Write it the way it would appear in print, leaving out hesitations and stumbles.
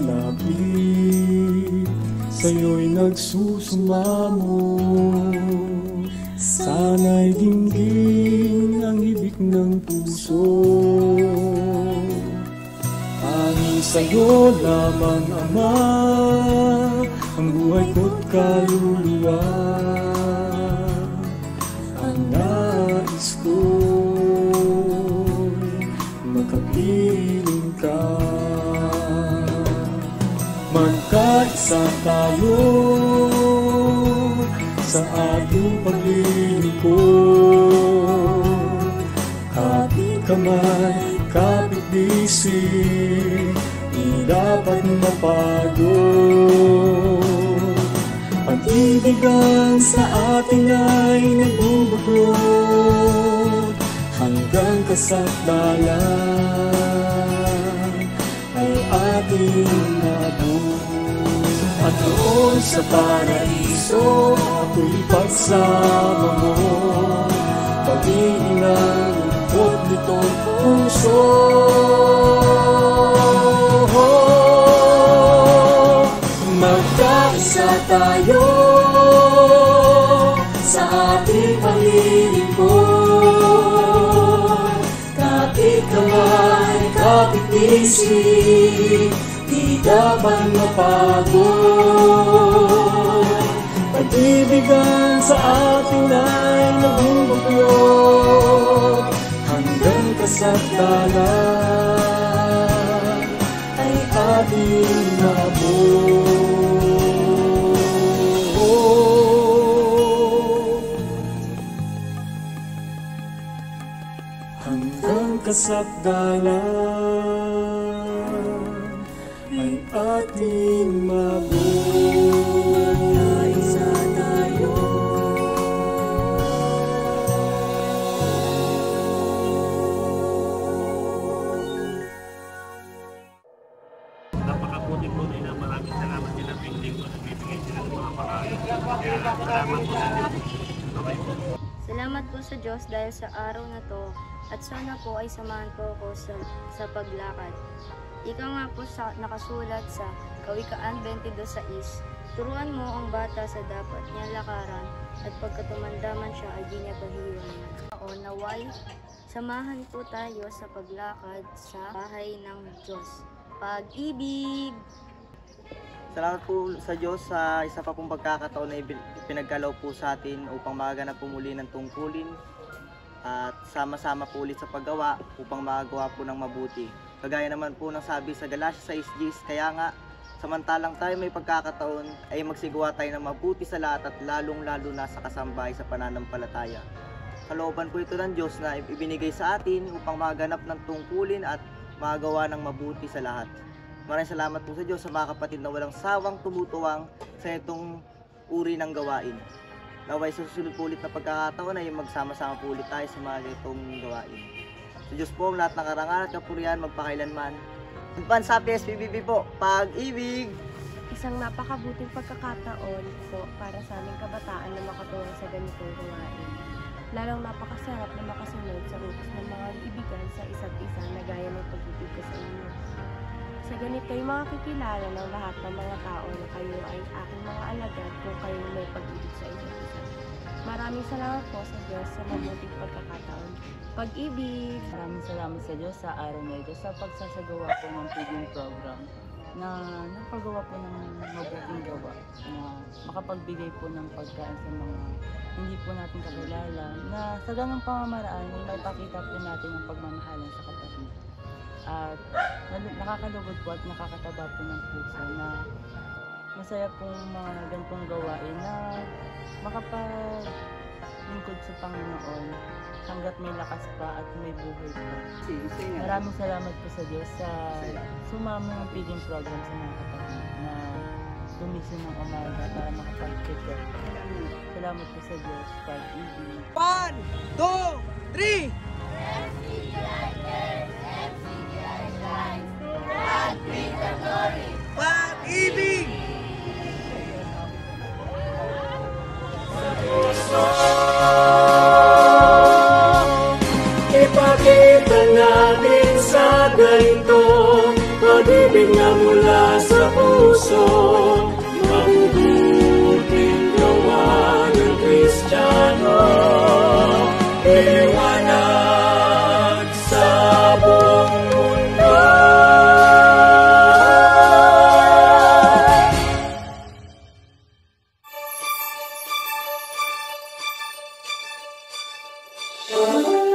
Lumalapit sa'yo'y nagsusumamo, sana'y dinggin ang hibik ng puso. Tanging sa'yo lamang, Ama, ang buhay ko't kaluluwa. Ang nais ko'y makapiling ka. Magkaisa tayo sa ating paglilingkod, kapit kamay, kapit bisig, di dapat mapagod. Pag-ibig ang sa atin ay nagbubuklod, hanggang kasakdalan ay ating nabot. At doon sa paraiso, ako'y pagsama mo, pag-ibig ang lungkot nitong puso. Magkaisa tayo sa ating paglilingkod, kapit kamay, kapit bisig, di dapat mapagod. Pag-ibigan sa atin ay nagbubuklod, hanggang kasakdalan ay ating maabot. Hanggang kasakdalan ay ating maabot. Isa tayo. Napakabuti po nila. Maraming salamat sila. Pinding ko nagbibigay sila ng mga pakain. Salamat po sa Diyos. Salamat po sa Diyos dahil sa araw na to, at sana po ay samahan po ako sa paglakad. Ikaw nga po nakasulat sa Kawikaan 22:6, turuan mo ang bata sa dapat niyang lakaran, at pagkatumandaman siya ay di niya pahiwanan. O naway, samahan po tayo sa paglakad sa bahay ng Diyos. Pag-ibig! Salamat po sa Diyos sa isa pa pong pagkakataon na pinagkalaw po sa atin upang magaganap po muli ng tungkulin at sama-sama po ulit sa paggawa upang magagawa po ng mabuti. Kagaya naman po ng sabi sa Galatia 6:10, kaya nga samantalang tayo may pagkakataon ay magsigawa tayo ng mabuti sa lahat at lalong-lalo na sa kasambahay sa pananampalataya. Kalooban po ito ng Diyos na ibinigay sa atin upang magaganap ng tungkulin at magagawa ng mabuti sa lahat. Maraming salamat po sa Diyos sa mga kapatid na walang sawang tumutuwang sa itong uri ng gawain. Naway sa susunod po ulit na pagkakataon ay magsama-sama po ulit tayo sa mga itong gawain. Sa Diyos po ang lahat ng karangalan at kapurihan magpakailanman. Advance Happy SPBB po, pag-ibig! Isang napakabuting pagkakataon po para sa aming kabataan na makatuwang sa ganitong gawain. Lalong napakasarap na makasunod sa utos ng mga ibigan sa isa't isa na gaya ng pag-ibig ko sa inyo. Sa ganito ay makikilala ng lahat ng mga tao na kayo ay aking mga alagad kung kayo may pag-ibig sa isa't isa. Maraming salamat po sa Diyos sa mabuting pagkakataon. Pag-ibig! Maraming salamat sa Diyos sa araw na ito sa pagsasagawa po ng feeding program na napagawa po ng mabuting gawa na makapagbigay po ng pagkain sa mga hindi po natin kakilala na sa ganong pamamaraan ay maipakita po natin ang pagmamahalan sa kapatid. At nakakalugod po at nakakataba po ng puso na masaya pong mga ganitong gawain na maglingkod sa Panginoon hanggat may lakas pa at may buhay pa. Maraming salamat po sa Diyos sa sumama ng feeding program sa mga kapatid na gumising ng umaga para makapag-prepare. Salamat po sa Diyos. Pag-ibig. 1, 2, 3! Pag-ibig! Ipakita natin sa ganito, pag-ibig na mula sa puso, mabubuting gawa ng Kristiyano, liwanag sa buong mundo. Oh